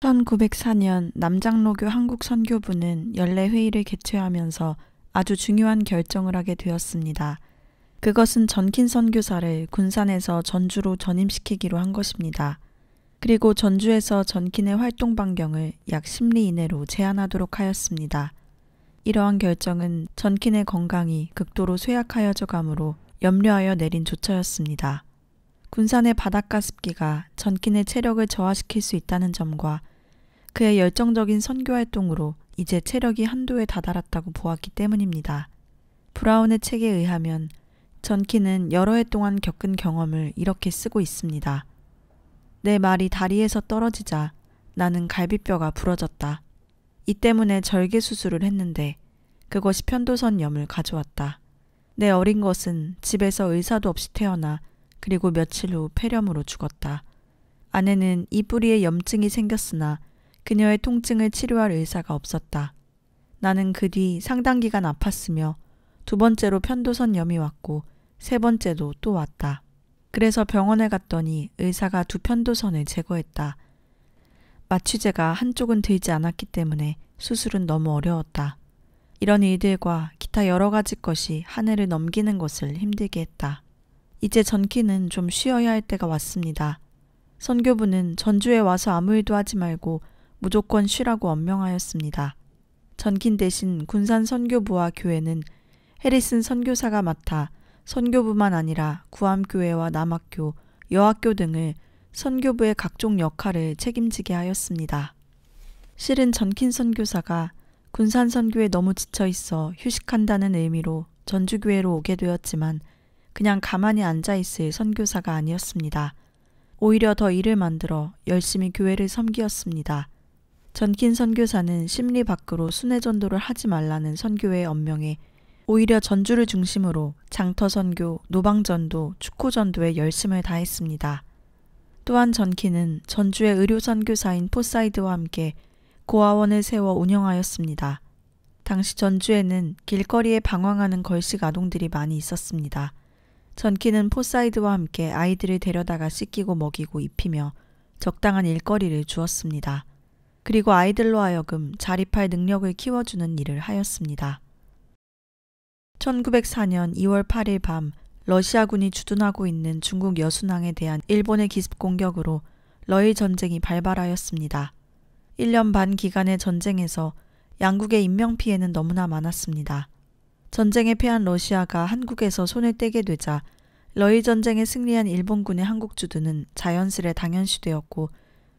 1904년 남장로교 한국선교부는 연례회의를 개최하면서 아주 중요한 결정을 하게 되었습니다. 그것은 전킨 선교사를 군산에서 전주로 전임시키기로 한 것입니다. 그리고 전주에서 전킨의 활동 반경을 약 10리 이내로 제한하도록 하였습니다. 이러한 결정은 전킨의 건강이 극도로 쇠약하여져 가므로 염려하여 내린 조처였습니다. 군산의 바닷가 습기가 전킨의 체력을 저하시킬 수 있다는 점과 그의 열정적인 선교활동으로 이제 체력이 한도에 다다랐다고 보았기 때문입니다. 브라운의 책에 의하면 전킨은 여러 해 동안 겪은 경험을 이렇게 쓰고 있습니다. 내 말이 다리에서 떨어지자 나는 갈비뼈가 부러졌다. 이 때문에 절개 수술을 했는데 그것이 편도선염을 가져왔다. 내 어린 것은 집에서 의사도 없이 태어나 그리고 며칠 후 폐렴으로 죽었다. 아내는 이 뿌리에 염증이 생겼으나 그녀의 통증을 치료할 의사가 없었다. 나는 그 뒤 상당 기간 아팠으며 두 번째로 편도선염이 왔고 세 번째도 또 왔다. 그래서 병원에 갔더니 의사가 두 편도선을 제거했다. 마취제가 한쪽은 들지 않았기 때문에 수술은 너무 어려웠다. 이런 일들과 기타 여러 가지 것이 한 해를 넘기는 것을 힘들게 했다. 이제 전킨은 좀 쉬어야 할 때가 왔습니다. 선교부는 전주에 와서 아무 일도 하지 말고 무조건 쉬라고 엄명하였습니다. 전킨 대신 군산 선교부와 교회는 해리슨 선교사가 맡아 선교부만 아니라 구암교회와 남학교, 여학교 등을 선교부의 각종 역할을 책임지게 하였습니다. 실은 전킨 선교사가 군산 선교에 너무 지쳐 있어 휴식한다는 의미로 전주교회로 오게 되었지만 그냥 가만히 앉아있을 선교사가 아니었습니다. 오히려 더 일을 만들어 열심히 교회를 섬기었습니다. 전킨 선교사는 심리 밖으로 순회 전도를 하지 말라는 선교회의 엄명에 오히려 전주를 중심으로 장터 선교, 노방 전도, 축호 전도에 열심을 다했습니다. 또한 전킨은 전주의 의료 선교사인 포사이드와 함께 고아원을 세워 운영하였습니다. 당시 전주에는 길거리에 방황하는 걸식 아동들이 많이 있었습니다. 전킨은 포사이드와 함께 아이들을 데려다가 씻기고 먹이고 입히며 적당한 일거리를 주었습니다. 그리고 아이들로 하여금 자립할 능력을 키워주는 일을 하였습니다. 1904년 2월 8일 밤 러시아군이 주둔하고 있는 중국 여순항에 대한 일본의 기습 공격으로 러일 전쟁이 발발하였습니다. 1년 반 기간의 전쟁에서 양국의 인명피해는 너무나 많았습니다. 전쟁에 패한 러시아가 한국에서 손을 떼게 되자 러일 전쟁에 승리한 일본군의 한국 주둔은 자연스레 당연시되었고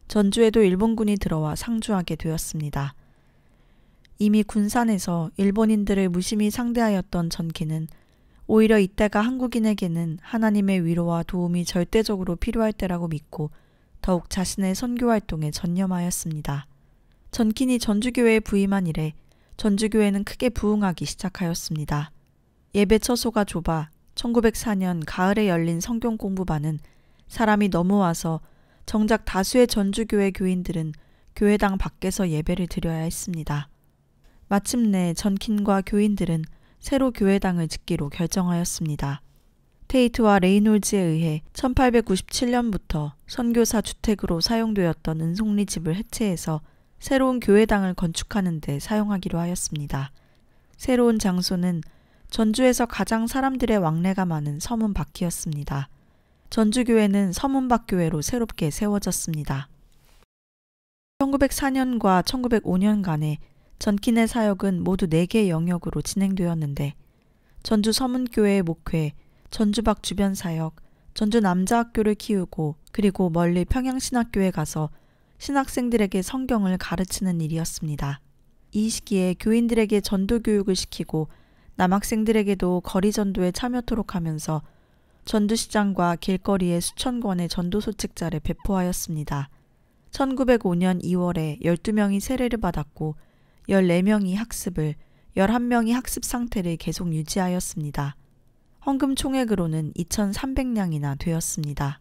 전주에도 일본군이 들어와 상주하게 되었습니다. 이미 군산에서 일본인들을 무심히 상대하였던 전킨은 오히려 이때가 한국인에게는 하나님의 위로와 도움이 절대적으로 필요할 때라고 믿고 더욱 자신의 선교활동에 전념하였습니다. 전킨이 전주교회에 부임한 이래 전주교회는 크게 부흥하기 시작하였습니다. 예배 처소가 좁아 1904년 가을에 열린 성경 공부반은 사람이 너무 와서 정작 다수의 전주교회 교인들은 교회당 밖에서 예배를 드려야 했습니다. 마침내 전킨과 교인들은 새로 교회당을 짓기로 결정하였습니다. 테이트와 레이놀즈에 의해 1897년부터 선교사 주택으로 사용되었던 은송리 집을 해체해서 새로운 교회당을 건축하는 데 사용하기로 하였습니다. 새로운 장소는 전주에서 가장 사람들의 왕래가 많은 서문밖이었습니다. 전주교회는 서문밖교회로 새롭게 세워졌습니다. 1904년과 1905년간에 전킨의 사역은 모두 4개의 영역으로 진행되었는데 전주 서문교회의 목회, 전주밖 주변 사역, 전주 남자학교를 키우고 그리고 멀리 평양신학교에 가서 신학생들에게 성경을 가르치는 일이었습니다. 이 시기에 교인들에게 전도교육을 시키고 남학생들에게도 거리 전도에 참여토록 하면서 전두시장과 길거리에 수천 권의 전도소 책자를 배포하였습니다. 1905년 2월에 12명이 세례를 받았고 14명이 학습을, 11명이 학습 상태를 계속 유지하였습니다. 헌금 총액으로는 2,300냥이나 되었습니다.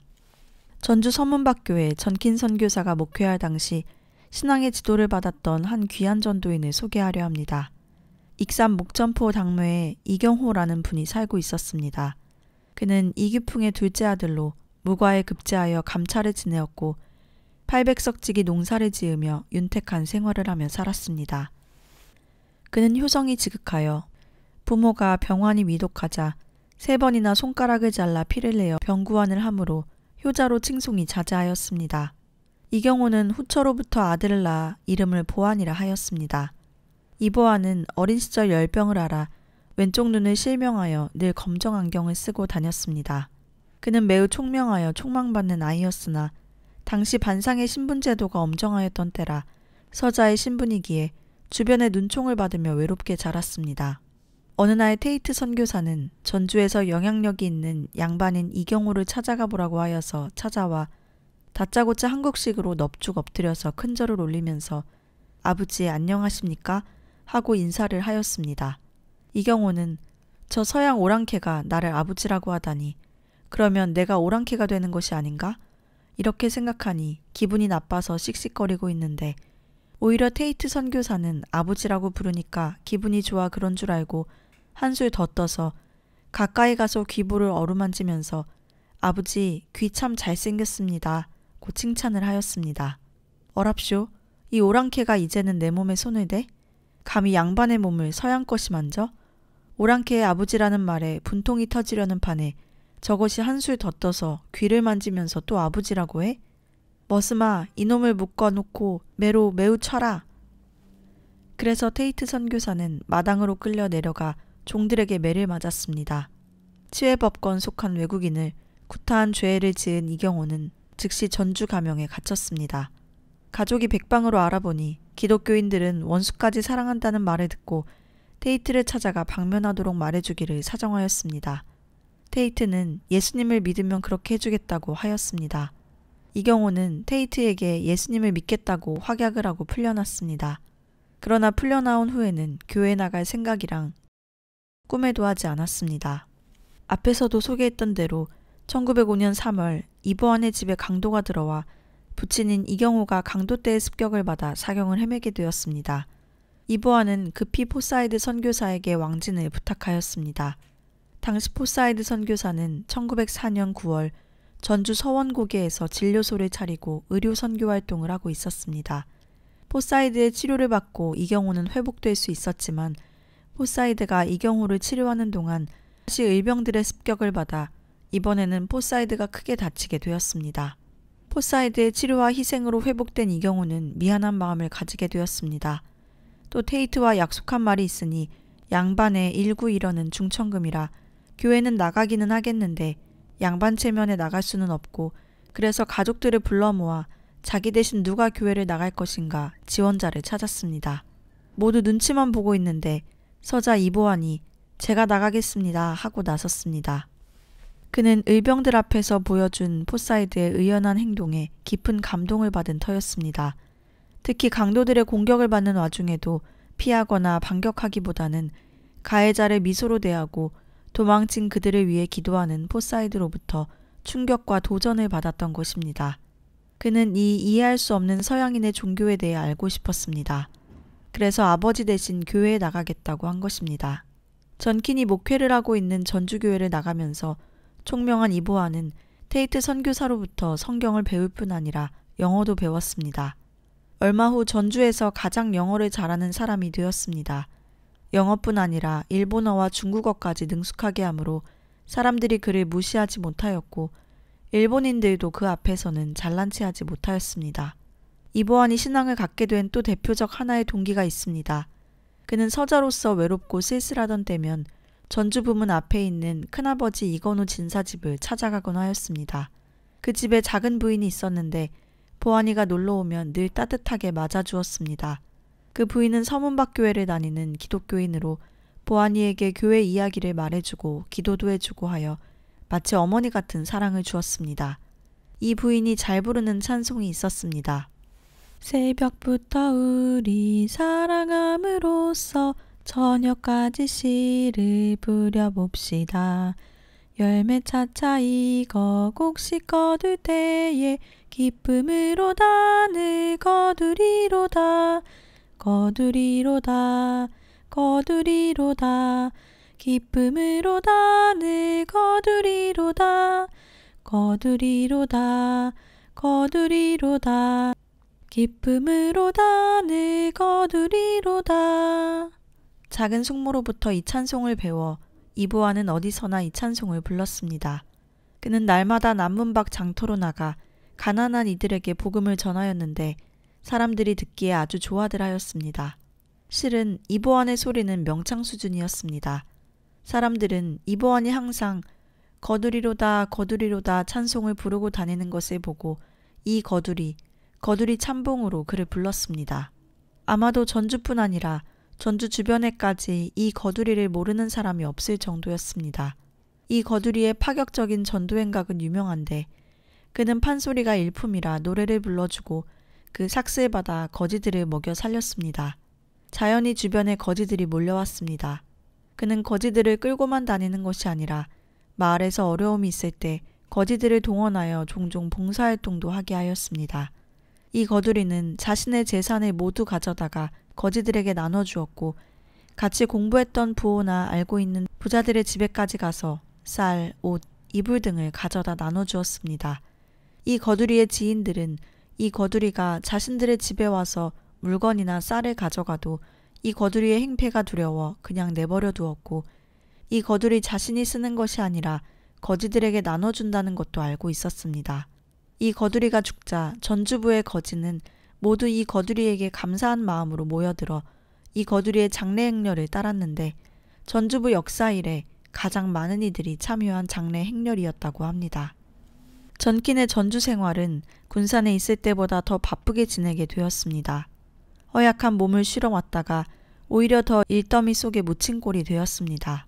전주 서문밖교회 전킨 선교사가 목회할 당시 신앙의 지도를 받았던 한 귀한 전도인을 소개하려 합니다. 익산 목전포 당묘에 이경호라는 분이 살고 있었습니다. 그는 이규풍의 둘째 아들로 무과에 급제하여 감찰을 지내었고 팔백석지기 농사를 지으며 윤택한 생활을 하며 살았습니다. 그는 효성이 지극하여 부모가 병환이 위독하자 3번이나 손가락을 잘라 피를 내어 병구안을 하므로 효자로 칭송이 자자하였습니다. 이경호는 후처로부터 아들을 낳아 이름을 보안이라 하였습니다. 이 보안은 어린 시절 열병을 앓아 왼쪽 눈을 실명하여 늘 검정 안경을 쓰고 다녔습니다. 그는 매우 총명하여 촉망받는 아이였으나 당시 반상의 신분제도가 엄정하였던 때라 서자의 신분이기에 주변의 눈총을 받으며 외롭게 자랐습니다. 어느 날 테이트 선교사는 전주에서 영향력이 있는 양반인 이경호를 찾아가 보라고 하여서 찾아와 다짜고짜 한국식으로 넙죽 엎드려서 큰 절을 올리면서 아버지 안녕하십니까? 하고 인사를 하였습니다. 이경호는 저 서양 오랑캐가 나를 아버지라고 하다니 그러면 내가 오랑캐가 되는 것이 아닌가? 이렇게 생각하니 기분이 나빠서 씩씩거리고 있는데 오히려 테이트 선교사는 아버지라고 부르니까 기분이 좋아 그런 줄 알고 한술 더 떠서 가까이 가서 귀부를 어루만지면서 아버지 귀 참 잘생겼습니다. 고 칭찬을 하였습니다. 어랍쇼, 이 오랑캐가 이제는 내 몸에 손을 대? 감히 양반의 몸을 서양 것이 만져? 오랑캐의 아버지라는 말에 분통이 터지려는 판에 저것이 한술 더 떠서 귀를 만지면서 또 아버지라고 해? 머스마 이놈을 묶어놓고 매우 쳐라. 그래서 테이트 선교사는 마당으로 끌려 내려가 종들에게 매를 맞았습니다. 치외법권 속한 외국인을 구타한 죄를 지은 이경호는 즉시 전주 감형에 갇혔습니다. 가족이 백방으로 알아보니 기독교인들은 원수까지 사랑한다는 말을 듣고 테이트를 찾아가 방면하도록 말해주기를 사정하였습니다. 테이트는 예수님을 믿으면 그렇게 해주겠다고 하였습니다. 이경호는 테이트에게 예수님을 믿겠다고 확약을 하고 풀려났습니다. 그러나 풀려나온 후에는 교회에 나갈 생각이랑 꿈에도 하지 않았습니다. 앞에서도 소개했던 대로 1905년 3월 이보안의 집에 강도가 들어와 부친인 이경호가 강도 때의 습격을 받아 사경을 헤매게 되었습니다. 이보안은 급히 포사이드 선교사에게 왕진을 부탁하였습니다. 당시 포사이드 선교사는 1904년 9월 전주 서원고개에서 진료소를 차리고 의료 선교 활동을 하고 있었습니다. 포사이드의 치료를 받고 이경호는 회복될 수 있었지만 포사이드가 이경호를 치료하는 동안 다시 의병들의 습격을 받아 이번에는 포사이드가 크게 다치게 되었습니다. 포사이드의 치료와 희생으로 회복된 이경호는 미안한 마음을 가지게 되었습니다. 또 테이트와 약속한 말이 있으니 양반의 1구1원은 중천금이라 교회는 나가기는 하겠는데 양반 체면에 나갈 수는 없고 그래서 가족들을 불러 모아 자기 대신 누가 교회를 나갈 것인가 지원자를 찾았습니다. 모두 눈치만 보고 있는데 서자 이보안이 제가 나가겠습니다 하고 나섰습니다. 그는 의병들 앞에서 보여준 포사이드의 의연한 행동에 깊은 감동을 받은 터였습니다. 특히 강도들의 공격을 받는 와중에도 피하거나 반격하기보다는 가해자를 미소로 대하고 도망친 그들을 위해 기도하는 포사이드로부터 충격과 도전을 받았던 것입니다. 그는 이 이해할 수 없는 서양인의 종교에 대해 알고 싶었습니다. 그래서 아버지 대신 교회에 나가겠다고 한 것입니다. 전킨이 목회를 하고 있는 전주교회를 나가면서 총명한 이보안은 테이트 선교사로부터 성경을 배울 뿐 아니라 영어도 배웠습니다. 얼마 후 전주에서 가장 영어를 잘하는 사람이 되었습니다. 영어뿐 아니라 일본어와 중국어까지 능숙하게 하므로 사람들이 그를 무시하지 못하였고 일본인들도 그 앞에서는 잘난 체하지 못하였습니다. 이보안이 신앙을 갖게 된 또 대표적 하나의 동기가 있습니다. 그는 서자로서 외롭고 쓸쓸하던 때면 전주 부문 앞에 있는 큰아버지 이건우 진사집을 찾아가곤 하였습니다. 그 집에 작은 부인이 있었는데 보안이가 놀러오면 늘 따뜻하게 맞아주었습니다. 그 부인은 서문박 교회를 다니는 기독교인으로 보안이에게 교회 이야기를 말해주고 기도도 해주고 하여 마치 어머니 같은 사랑을 주었습니다. 이 부인이 잘 부르는 찬송이 있었습니다. 새벽부터 우리 사랑함으로써 저녁까지 시를 부려봅시다. 열매 차차 익어 곡식 거둘 때에 기쁨으로 단을 거두리로다. 거두리로다. 거두리로다. 기쁨으로 단을 거두리로다. 거두리로다. 거두리로다. 기쁨으로 단을 거두리로다. 작은 숙모로부터 이 찬송을 배워 이보아는 어디서나 이 찬송을 불렀습니다. 그는 날마다 남문 밖 장터로 나가 가난한 이들에게 복음을 전하였는데 사람들이 듣기에 아주 좋아들 하였습니다. 실은 이보안의 소리는 명창 수준이었습니다. 사람들은 이보안이 항상 거두리로다 거두리로다 찬송을 부르고 다니는 것을 보고 이 거두리 참봉으로 그를 불렀습니다. 아마도 전주뿐 아니라 전주 주변에까지 이 거두리를 모르는 사람이 없을 정도였습니다. 이 거두리의 파격적인 전도 행각은 유명한데 그는 판소리가 일품이라 노래를 불러주고 그 삭스를 받아 거지들을 먹여 살렸습니다. 자연히 주변에 거지들이 몰려왔습니다. 그는 거지들을 끌고만 다니는 것이 아니라 마을에서 어려움이 있을 때 거지들을 동원하여 종종 봉사활동도 하게 하였습니다. 이 거두리는 자신의 재산을 모두 가져다가 거지들에게 나눠주었고 같이 공부했던 부호나 알고 있는 부자들의 집에까지 가서 쌀, 옷, 이불 등을 가져다 나눠주었습니다. 이 거두리의 지인들은 이 거두리가 자신들의 집에 와서 물건이나 쌀을 가져가도 이 거두리의 행패가 두려워 그냥 내버려 두었고 이 거두리 자신이 쓰는 것이 아니라 거지들에게 나눠준다는 것도 알고 있었습니다. 이 거두리가 죽자 전주부의 거지는 모두 이 거두리에게 감사한 마음으로 모여들어 이 거두리의 장례 행렬을 따랐는데 전주부 역사 이래 가장 많은 이들이 참여한 장례 행렬이었다고 합니다. 전킨의 전주 생활은 군산에 있을 때보다 더 바쁘게 지내게 되었습니다. 허약한 몸을 쉬러 왔다가 오히려 더 일더미 속에 묻힌 꼴이 되었습니다.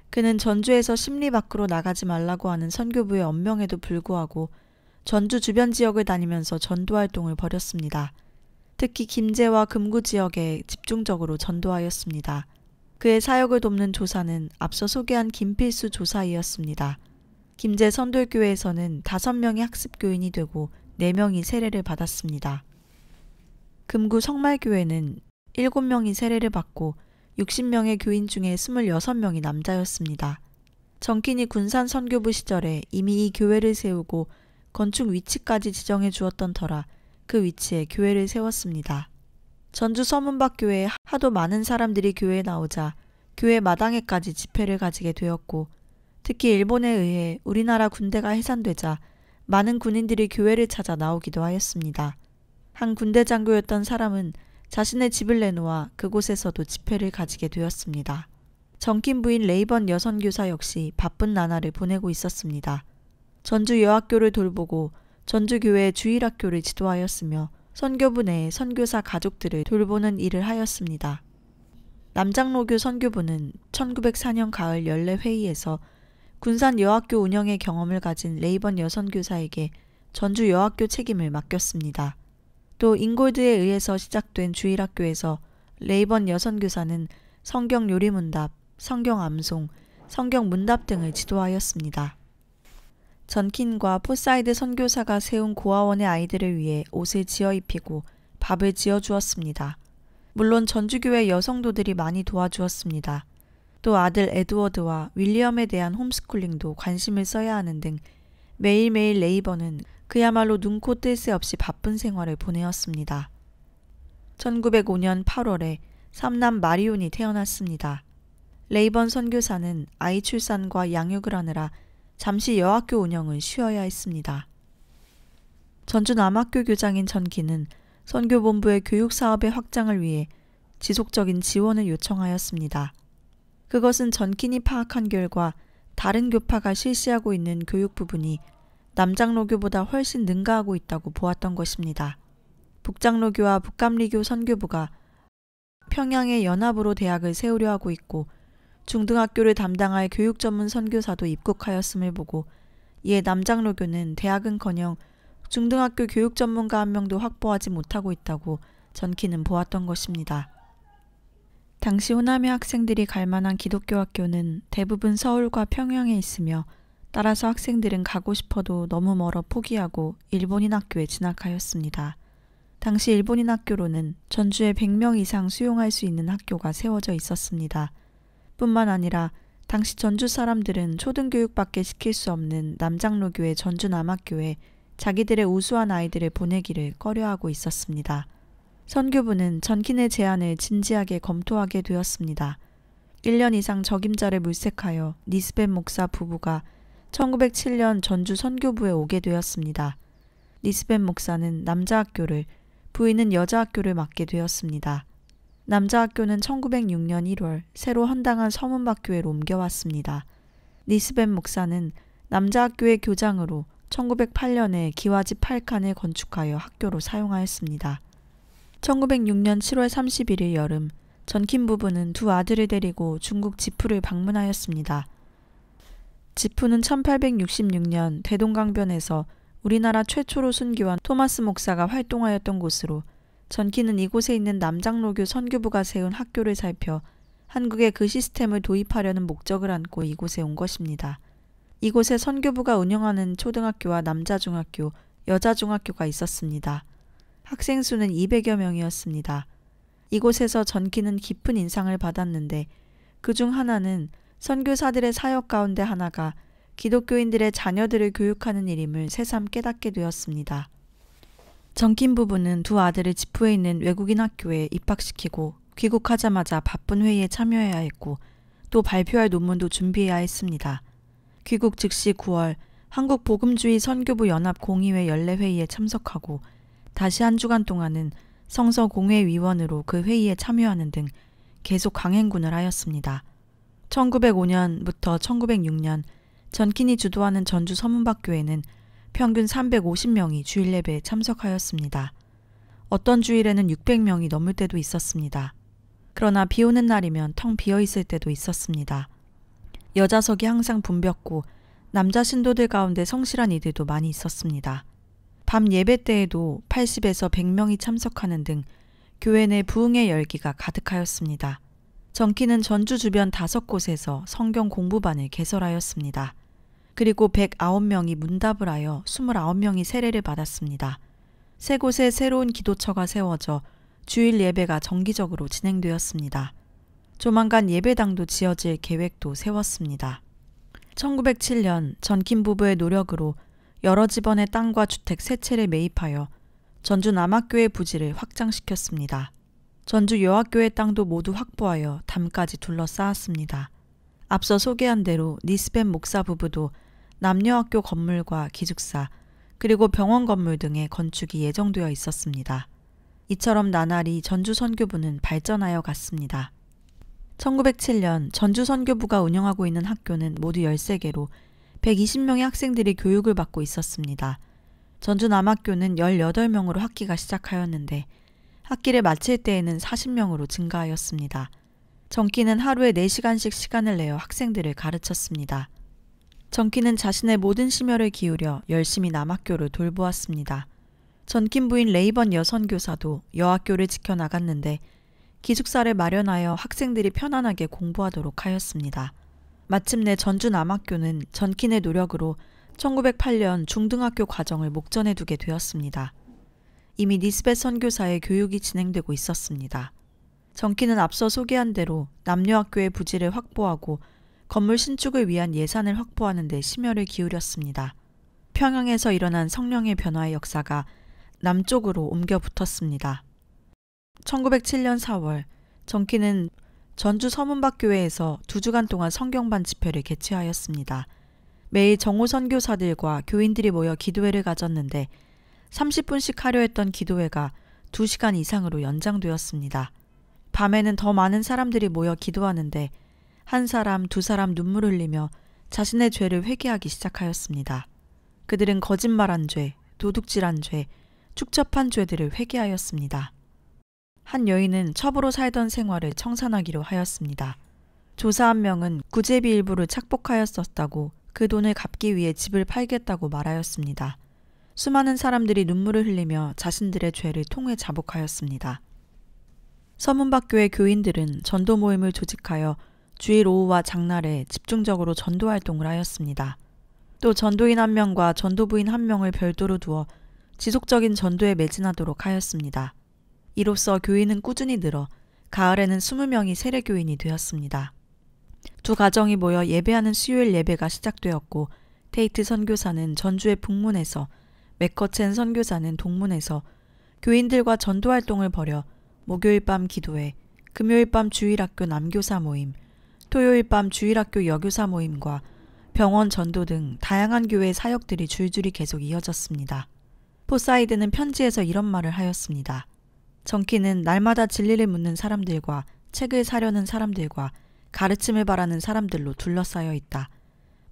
그는 전주에서 심리 밖으로 나가지 말라고 하는 선교부의 엄명에도 불구하고 전주 주변 지역을 다니면서 전도활동을 벌였습니다. 특히 김제와 금구 지역에 집중적으로 전도하였습니다. 그의 사역을 돕는 조사는 앞서 소개한 김필수 조사이었습니다. 김제 선돌교회에서는 5명이 학습교인이 되고 4명이 세례를 받았습니다. 금구 성말교회는 7명이 세례를 받고 60명의 교인 중에 26명이 남자였습니다. 전킨이 군산 선교부 시절에 이미 이 교회를 세우고 건축 위치까지 지정해 주었던 터라 그 위치에 교회를 세웠습니다. 전주 서문박 교회에 하도 많은 사람들이 교회에 나오자 교회 마당에까지 집회를 가지게 되었고 특히 일본에 의해 우리나라 군대가 해산되자 많은 군인들이 교회를 찾아 나오기도 하였습니다. 한 군대 장교였던 사람은 자신의 집을 내놓아 그곳에서도 집회를 가지게 되었습니다. 전킨 부인 레이번 여선교사 역시 바쁜 나날을 보내고 있었습니다. 전주 여학교를 돌보고 전주교회 주일학교를 지도하였으며 선교부 내의 선교사 가족들을 돌보는 일을 하였습니다. 남장로교 선교부는 1904년 가을 연례회의에서 군산 여학교 운영의 경험을 가진 레이번 여선교사에게 전주 여학교 책임을 맡겼습니다. 또 인골드에 의해서 시작된 주일학교에서 레이번 여선교사는 성경 요리문답, 성경 암송, 성경 문답 등을 지도하였습니다. 전킨과 포사이드 선교사가 세운 고아원의 아이들을 위해 옷을 지어 입히고 밥을 지어 주었습니다. 물론 전주교회 여성도들이 많이 도와주었습니다. 또 아들 에드워드와 윌리엄에 대한 홈스쿨링도 관심을 써야 하는 등 매일매일 레이번은 그야말로 눈코 뜰 새 없이 바쁜 생활을 보내었습니다. 1905년 8월에 삼남 마리온이 태어났습니다. 레이번 선교사는 아이 출산과 양육을 하느라 잠시 여학교 운영을 쉬어야 했습니다. 전주 남학교 교장인 전킨은 선교본부의 교육사업의 확장을 위해 지속적인 지원을 요청하였습니다. 그것은 전킨이 파악한 결과 다른 교파가 실시하고 있는 교육 부분이 남장로교보다 훨씬 능가하고 있다고 보았던 것입니다. 북장로교와 북감리교 선교부가 평양에 연합으로 대학을 세우려 하고 있고 중등학교를 담당할 교육 전문 선교사도 입국하였음을 보고 이에 남장로교는 대학은커녕 중등학교 교육 전문가 한 명도 확보하지 못하고 있다고 전킨은 보았던 것입니다. 당시 호남의 학생들이 갈 만한 기독교 학교는 대부분 서울과 평양에 있으며 따라서 학생들은 가고 싶어도 너무 멀어 포기하고 일본인 학교에 진학하였습니다. 당시 일본인 학교로는 전주에 100명 이상 수용할 수 있는 학교가 세워져 있었습니다. 뿐만 아니라 당시 전주 사람들은 초등교육밖에 시킬 수 없는 남장로교회 전주 남학교에 자기들의 우수한 아이들을 보내기를 꺼려하고 있었습니다. 선교부는 전킨의 제안을 진지하게 검토하게 되었습니다. 1년 이상 적임자를 물색하여 니스벳 목사 부부가 1907년 전주 선교부에 오게 되었습니다. 니스벳 목사는 남자 학교를, 부인은 여자 학교를 맡게 되었습니다. 남자 학교는 1906년 1월 새로 헌당한 서문박교회로 옮겨왔습니다. 니스벳 목사는 남자 학교의 교장으로 1908년에 기와집 8칸을 건축하여 학교로 사용하였습니다. 1906년 7월 31일 여름, 전킨 부부는 두 아들을 데리고 중국 지푸를 방문하였습니다. 지푸는 1866년 대동강변에서 우리나라 최초로 순교한 토마스 목사가 활동하였던 곳으로, 전킨은 이곳에 있는 남장로교 선교부가 세운 학교를 살펴 한국에 그 시스템을 도입하려는 목적을 안고 이곳에 온 것입니다. 이곳에 선교부가 운영하는 초등학교와 남자중학교, 여자중학교가 있었습니다. 학생 수는 200여 명이었습니다. 이곳에서 전킨은 깊은 인상을 받았는데 그 중 하나는 선교사들의 사역 가운데 하나가 기독교인들의 자녀들을 교육하는 일임을 새삼 깨닫게 되었습니다. 전킨 부부는 두 아들을 지푸에 있는 외국인 학교에 입학시키고 귀국하자마자 바쁜 회의에 참여해야 했고 또 발표할 논문도 준비해야 했습니다. 귀국 즉시 9월 한국복음주의 선교부 연합 공의회 연례회의에 참석하고 다시 한 주간 동안은 성서 공회위원으로 그 회의에 참여하는 등 계속 강행군을 하였습니다. 1905년부터 1906년 전킨이 주도하는 전주 서문박교회는 평균 350명이 주일 예배에 참석하였습니다. 어떤 주일에는 600명이 넘을 때도 있었습니다. 그러나 비 오는 날이면 텅 비어 있을 때도 있었습니다. 여자석이 항상 붐볐고 남자 신도들 가운데 성실한 이들도 많이 있었습니다. 밤 예배 때에도 80에서 100명이 참석하는 등 교회 내 부흥의 열기가 가득하였습니다. 전킨은 전주 주변 5곳에서 성경 공부반을 개설하였습니다. 그리고 109명이 문답을 하여 29명이 세례를 받았습니다. 세 곳에 새로운 기도처가 세워져 주일 예배가 정기적으로 진행되었습니다. 조만간 예배당도 지어질 계획도 세웠습니다. 1907년 전킨 부부의 노력으로 여러 집원의 땅과 주택 3채를 매입하여 전주 남학교의 부지를 확장시켰습니다. 전주 여학교의 땅도 모두 확보하여 담까지 둘러싸았습니다. 앞서 소개한 대로 니스벳 목사 부부도 남녀학교 건물과 기숙사, 그리고 병원 건물 등의 건축이 예정되어 있었습니다. 이처럼 나날이 전주 선교부는 발전하여 갔습니다. 1907년 전주 선교부가 운영하고 있는 학교는 모두 13개로 120명의 학생들이 교육을 받고 있었습니다. 전주 남학교는 18명으로 학기가 시작하였는데 학기를 마칠 때에는 40명으로 증가하였습니다. 전킨은 하루에 4시간씩 시간을 내어 학생들을 가르쳤습니다. 전킨은 자신의 모든 심혈을 기울여 열심히 남학교를 돌보았습니다. 전킨 부인 레이번 여선교사도 여학교를 지켜나갔는데 기숙사를 마련하여 학생들이 편안하게 공부하도록 하였습니다. 마침내 전주 남학교는 전킨의 노력으로 1908년 중등학교 과정을 목전에 두게 되었습니다. 이미 니스벳 선교사의 교육이 진행되고 있었습니다. 전킨은 앞서 소개한 대로 남녀학교의 부지를 확보하고 건물 신축을 위한 예산을 확보하는 데 심혈을 기울였습니다. 평양에서 일어난 성령의 변화의 역사가 남쪽으로 옮겨 붙었습니다. 1907년 4월 전킨은 전주 서문박교회에서 2주간 동안 성경반 집회를 개최하였습니다. 매일 정오 선교사들과 교인들이 모여 기도회를 가졌는데 30분씩 하려 했던 기도회가 2시간 이상으로 연장되었습니다. 밤에는 더 많은 사람들이 모여 기도하는데 한 사람, 두 사람 눈물을 흘리며 자신의 죄를 회개하기 시작하였습니다. 그들은 거짓말한 죄, 도둑질한 죄, 축첩한 죄들을 회개하였습니다. 한 여인은 첩으로 살던 생활을 청산하기로 하였습니다. 조사 한 명은 구제비 일부를 착복하였었다고 그 돈을 갚기 위해 집을 팔겠다고 말하였습니다. 수많은 사람들이 눈물을 흘리며 자신들의 죄를 통회 자복하였습니다. 서문박교회 교인들은 전도 모임을 조직하여 주일 오후와 장날에 집중적으로 전도 활동을 하였습니다. 또 전도인 1명과 전도부인 1명을 별도로 두어 지속적인 전도에 매진하도록 하였습니다. 이로써 교인은 꾸준히 늘어 가을에는 20명이 세례교인이 되었습니다. 두 가정이 모여 예배하는 수요일 예배가 시작되었고 테이트 선교사는 전주의 북문에서 맥커첸 선교사는 동문에서 교인들과 전도활동을 벌여 목요일 밤 기도회, 금요일 밤 주일학교 남교사 모임, 토요일 밤 주일학교 여교사 모임과 병원 전도 등 다양한 교회의 사역들이 줄줄이 계속 이어졌습니다. 포사이드는 편지에서 이런 말을 하였습니다. 정키는 날마다 진리를 묻는 사람들과 책을 사려는 사람들과 가르침을 바라는 사람들로 둘러싸여 있다.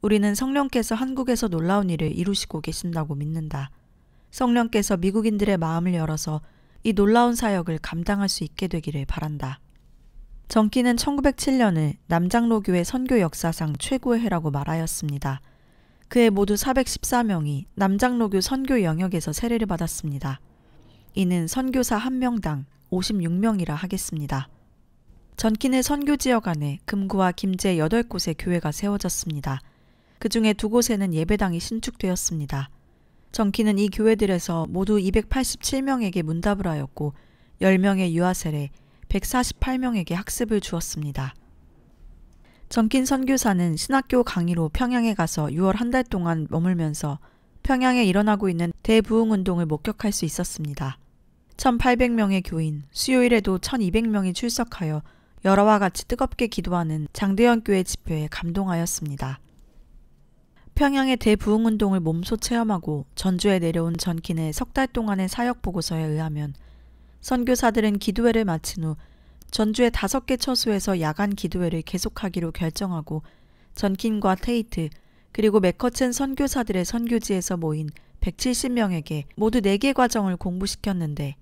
우리는 성령께서 한국에서 놀라운 일을 이루시고 계신다고 믿는다. 성령께서 미국인들의 마음을 열어서 이 놀라운 사역을 감당할 수 있게 되기를 바란다. 정키는 1907년을 남장로교회 선교 역사상 최고의 해라고 말하였습니다. 그해 모두 414명이 남장로교 선교 영역에서 세례를 받았습니다. 이는 선교사 1명당 56명이라 하겠습니다. 전킨의 선교 지역 안에 금구와 김제 8곳의 교회가 세워졌습니다. 그 중에 2곳에는 예배당이 신축되었습니다. 전킨은 이 교회들에서 모두 287명에게 문답을 하였고 10명의 유아세례, 148명에게 학습을 주었습니다. 전킨 선교사는 신학교 강의로 평양에 가서 6월 한 달 동안 머물면서 평양에 일어나고 있는 대부흥운동을 목격할 수 있었습니다. 1800명의 교인, 수요일에도 1200명이 출석하여 여러와 같이 뜨겁게 기도하는 장대현 교회 집회에 감동하였습니다. 평양의 대부흥운동을 몸소 체험하고 전주에 내려온 전킨의 3달 동안의 사역 보고서에 의하면 선교사들은 기도회를 마친 후 전주의 5개 처소에서 야간 기도회를 계속하기로 결정하고 전킨과 테이트 그리고 맥커첸 선교사들의 선교지에서 모인 170명에게 모두 4개 과정을 공부시켰는데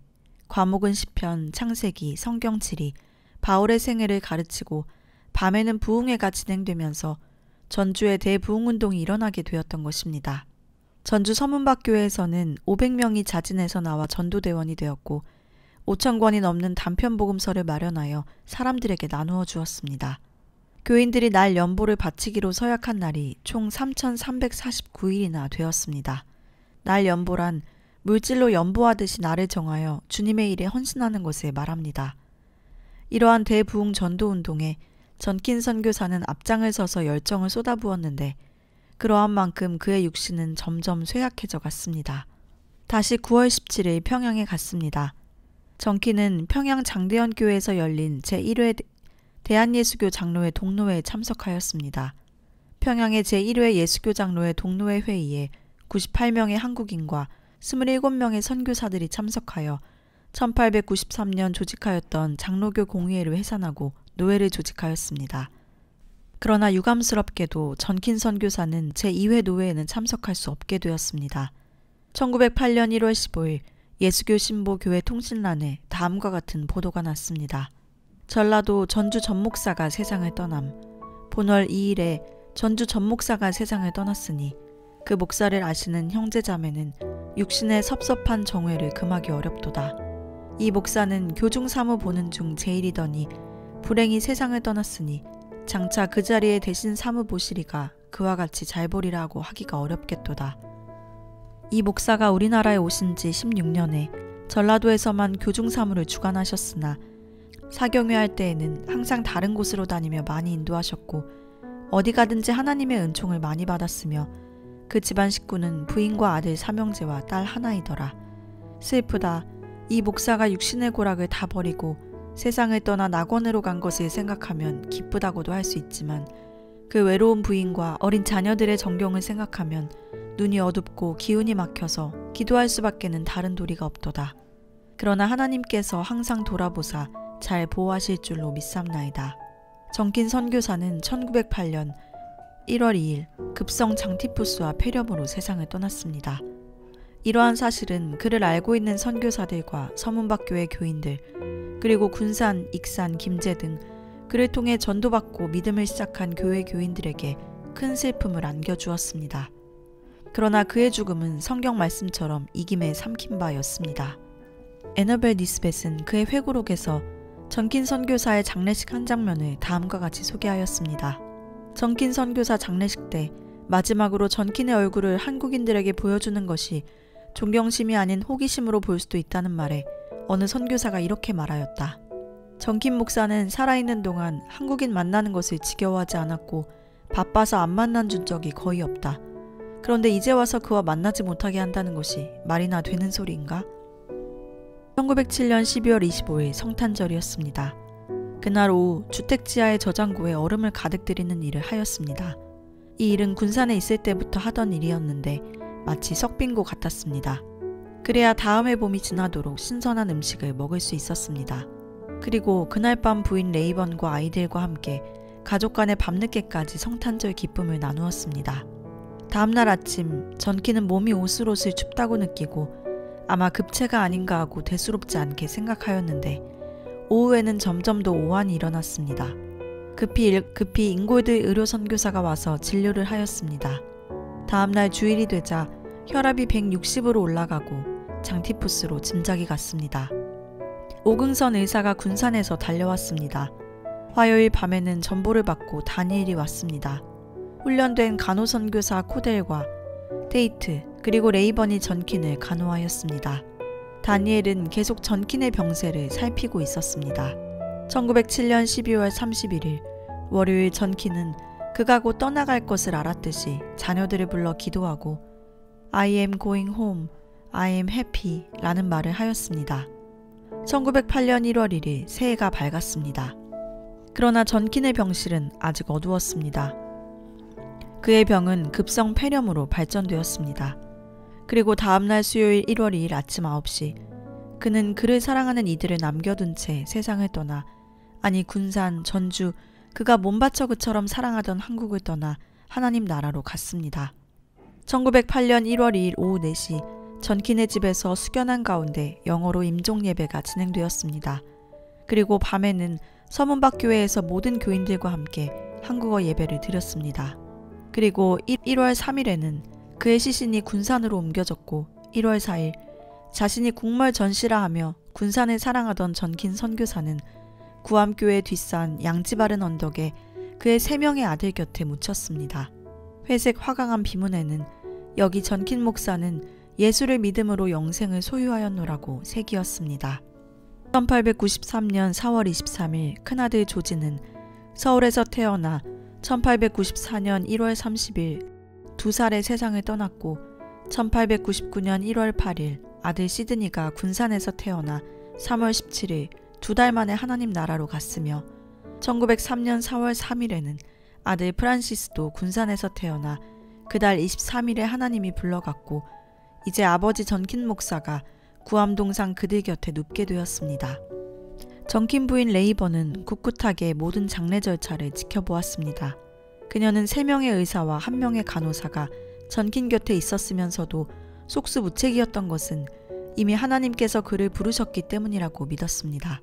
과목은 시편, 창세기, 성경 지리, 바울의 생애를 가르치고 밤에는 부흥회가 진행되면서 전주의 대부흥운동이 일어나게 되었던 것입니다. 전주 서문박교회에서는 500명이 자진해서 나와 전도대원이 되었고 5,000권이 넘는 단편복음서를 마련하여 사람들에게 나누어 주었습니다. 교인들이 날 연보를 바치기로 서약한 날이 총 3,349일이나 되었습니다. 날 연보란 물질로 연보하듯이 날을 정하여 주님의 일에 헌신하는 것을 말합니다. 이러한 대부흥 전도운동에 전킨 선교사는 앞장을 서서 열정을 쏟아부었는데 그러한 만큼 그의 육신은 점점 쇠약해져 갔습니다. 다시 9월 17일 평양에 갔습니다. 전킨은 평양 장대현 교회에서 열린 제1회 대한예수교 장로회 동로회에 참석하였습니다. 평양의 제1회 예수교 장로회 동로회 회의에 98명의 한국인과 27명의 선교사들이 참석하여 1893년 조직하였던 장로교 공의회를 해산하고 노회를 조직하였습니다. 그러나 유감스럽게도 전킨 선교사는 제2회 노회에는 참석할 수 없게 되었습니다. 1908년 1월 15일 예수교 신보교회 통신란에 다음과 같은 보도가 났습니다. 전라도 전주 전목사가 세상을 떠남. 본월 2일에 전주 전목사가 세상을 떠났으니 그 목사를 아시는 형제자매는 육신의 섭섭한 정회를 금하기 어렵도다. 이 목사는 교중 사무 보는 중 제일이더니 불행히 세상을 떠났으니 장차 그 자리에 대신 사무 보시리가 그와 같이 잘 보리라 하고 하기가 어렵겠도다. 이 목사가 우리나라에 오신 지 16년에 전라도에서만 교중 사무를 주관하셨으나 사경회 할 때에는 항상 다른 곳으로 다니며 많이 인도하셨고 어디 가든지 하나님의 은총을 많이 받았으며 그 집안 식구는 부인과 아들 삼형제와 딸 하나이더라. 슬프다. 이 목사가 육신의 고락을 다 버리고 세상을 떠나 낙원으로 간 것을 생각하면 기쁘다고도 할 수 있지만 그 외로운 부인과 어린 자녀들의 정경을 생각하면 눈이 어둡고 기운이 막혀서 기도할 수밖에는 다른 도리가 없도다. 그러나 하나님께서 항상 돌아보사 잘 보호하실 줄로 믿삼나이다. 전킨 선교사는 1908년 1월 2일 급성 장티푸스와 폐렴으로 세상을 떠났습니다. 이러한 사실은 그를 알고 있는 선교사들과 서문박교회 교인들 그리고 군산, 익산, 김제 등 그를 통해 전도받고 믿음을 시작한 교회 교인들에게 큰 슬픔을 안겨주었습니다. 그러나 그의 죽음은 성경 말씀처럼 이김에 삼킨 바였습니다. 애너벨 니스벳은 그의 회고록에서 전킨 선교사의 장례식 한 장면을 다음과 같이 소개하였습니다. 전킨 선교사 장례식 때 마지막으로 전킨의 얼굴을 한국인들에게 보여주는 것이 존경심이 아닌 호기심으로 볼 수도 있다는 말에 어느 선교사가 이렇게 말하였다. 전킨 목사는 살아있는 동안 한국인 만나는 것을 지겨워하지 않았고 바빠서 안 만난 적이 거의 없다. 그런데 이제 와서 그와 만나지 못하게 한다는 것이 말이나 되는 소리인가? 1907년 12월 25일 성탄절이었습니다. 그날 오후 주택 지하의 저장고에 얼음을 가득 들이는 일을 하였습니다. 이 일은 군산에 있을 때부터 하던 일이었는데 마치 석빙고 같았습니다. 그래야 다음의 봄이 지나도록 신선한 음식을 먹을 수 있었습니다. 그리고 그날 밤 부인 레이번과 아이들과 함께 가족 간에 밤늦게까지 성탄절 기쁨을 나누었습니다. 다음날 아침 전키는 몸이 오슬오슬 춥다고 느끼고 아마 급체가 아닌가 하고 대수롭지 않게 생각하였는데 오후에는 점점 더 오한이 일어났습니다. 급히 인골드 의료선교사가 와서 진료를 하였습니다. 다음날 주일이 되자 혈압이 160으로 올라가고 장티푸스로 짐작이 갔습니다. 오긍선 의사가 군산에서 달려왔습니다. 화요일 밤에는 전보를 받고 다니엘이 왔습니다. 훈련된 간호선교사 코델과 테이트 그리고 레이번이 전킨을 간호하였습니다. 다니엘은 계속 전킨의 병세를 살피고 있었습니다. 1907년 12월 31일 월요일 전킨은 그가 곧 떠나갈 것을 알았듯이 자녀들을 불러 기도하고 I am going home, I am happy 라는 말을 하였습니다. 1908년 1월 1일 새해가 밝았습니다. 그러나 전킨의 병실은 아직 어두웠습니다. 그의 병은 급성 폐렴으로 발전되었습니다. 그리고 다음날 수요일 1월 2일 아침 9시 그는 그를 사랑하는 이들을 남겨둔 채 세상을 떠나 아니 군산, 전주 그가 몸바쳐 그처럼 사랑하던 한국을 떠나 하나님 나라로 갔습니다. 1908년 1월 2일 오후 4시 전킨의 집에서 숙연한 가운데 영어로 임종 예배가 진행되었습니다. 그리고 밤에는 서문박교회에서 모든 교인들과 함께 한국어 예배를 드렸습니다. 그리고 1월 3일에는 그의 시신이 군산으로 옮겨졌고 1월 4일 자신이 국멀 전시라 하며 군산을 사랑하던 전킨 선교사는 구암교회 뒷산 양지 바른 언덕에 그의 3명의 아들 곁에 묻혔습니다. 회색 화강암 비문에는 여기 전킨 목사는 예수를 믿음으로 영생을 소유하였노라고 새기었습니다. 1893년 4월 23일 큰아들 조지는 서울에서 태어나 1894년 1월 30일 2살에 세상을 떠났고 1899년 1월 8일 아들 시드니가 군산에서 태어나 3월 17일 2달 만에 하나님 나라로 갔으며 1903년 4월 3일에는 아들 프란시스도 군산에서 태어나 그달 23일에 하나님이 불러갔고 이제 아버지 전킨 목사가 구암동산 그들 곁에 눕게 되었습니다. 전킨 부인 레이번은 꿋꿋하게 모든 장례 절차를 지켜보았습니다. 그녀는 3명의 의사와 1명의 간호사가 전킨 곁에 있었으면서도 속수무책이었던 것은 이미 하나님께서 그를 부르셨기 때문이라고 믿었습니다.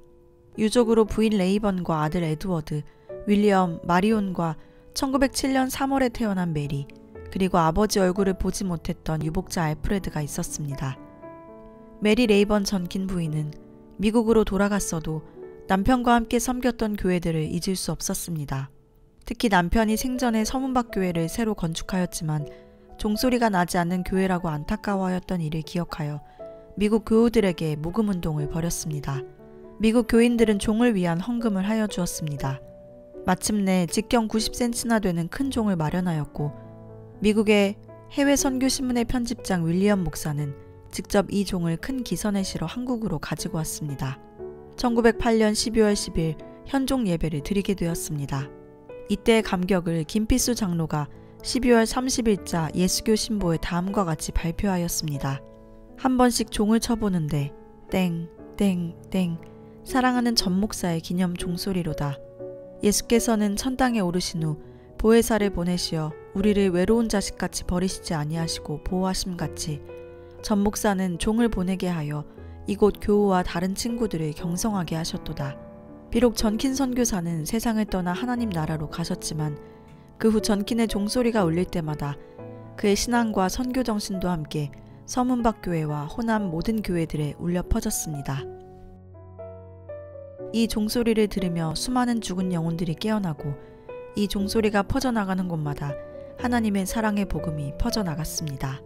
유족으로 부인 레이번과 아들 에드워드, 윌리엄, 마리온과 1907년 3월에 태어난 메리, 그리고 아버지 얼굴을 보지 못했던 유복자 알프레드가 있었습니다. 메리 레이번 전킨 부인은 미국으로 돌아갔어도 남편과 함께 섬겼던 교회들을 잊을 수 없었습니다. 특히 남편이 생전에 서문박교회를 새로 건축하였지만 종소리가 나지 않는 교회라고 안타까워하였던 일을 기억하여 미국 교우들에게 모금운동을 벌였습니다. 미국 교인들은 종을 위한 헌금을 하여 주었습니다. 마침내 직경 90cm나 되는 큰 종을 마련하였고 미국의 해외 선교신문의 편집장 윌리엄 목사는 직접 이 종을 큰 기선에 실어 한국으로 가지고 왔습니다. 1908년 12월 10일 현종 예배를 드리게 되었습니다. 이때의 감격을 김필수 장로가 12월 30일자 예수교 신보에 다음과 같이 발표하였습니다. 한 번씩 종을 쳐보는데 땡, 땡, 땡 사랑하는 전 목사의 기념 종소리로다. 예수께서는 천당에 오르신 후 보혜사를 보내시어 우리를 외로운 자식같이 버리시지 아니하시고 보호하심같이 전 목사는 종을 보내게 하여 이곳 교우와 다른 친구들을 경성하게 하셨도다. 비록 전킨 선교사는 세상을 떠나 하나님 나라로 가셨지만 그 후 전킨의 종소리가 울릴 때마다 그의 신앙과 선교 정신도 함께 서문박교회와 호남 모든 교회들에 울려 퍼졌습니다. 이 종소리를 들으며 수많은 죽은 영혼들이 깨어나고 이 종소리가 퍼져나가는 곳마다 하나님의 사랑의 복음이 퍼져나갔습니다.